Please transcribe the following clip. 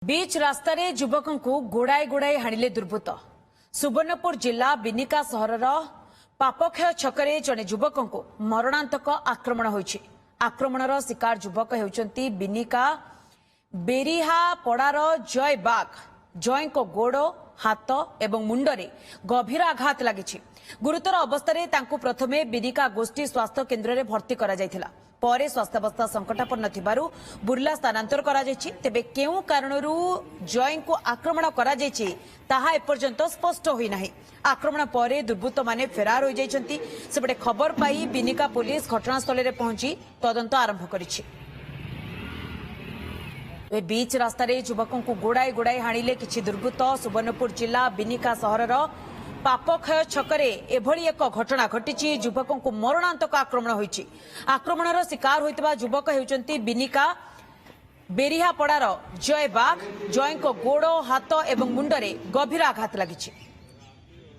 बीच रास्तार युवकों को गोड़ाए गोड़ाए हाणिले दुर्बृत्त। सुवर्णपुर जिला बिनिका सहर पापक्षय छकरे जड़े युवकों को मरणांतक आक्रमण होइछि। आक्रमणर शिकार युवक हेउचंती बिनिका बेरिहापड़ार जय बाग। जय को गोड़ हाथ एवं मुंडरे गभीर आघात लगी। गुरुतर अवस्था तांकु प्रथमे बिनिका गोष्ठी स्वास्थ्य केन्द्र में भर्ती करा जायथिला। परे स्वास्थ्यावस्था संकटापन्न थिबारु बुर्ला स्थानांतर करा जायछि। तेबे केउ कारणरू जय को आक्रमण करा जायछि ताहा एपर्यंत स्पष्ट होई नाही। आक्रमण परे दुर्बृत्त माने फेरार होई जायछंती। सेबडे खबर पाई बिनिका पुलिस घटनास्थल रे पहुंची तदंत आरंभ करिछि। बीच रास्तार युवकों को गोड़ाए गोड़ाए हाणिले किछि दुर्बृत्त। सुवर्णपुर जिला बिनिका सहरर पापक्षय छकरे एभली एक घटना घटी। युवकों को मरणांतक आक्रमण होइछि। आक्रमणर शिकार होइतबा युवक हेउचंती बिनिका बेरिहापड़ार जय बाग। जय को गोड़ हाथ एवं मुंडरे गभीर आघात लगी।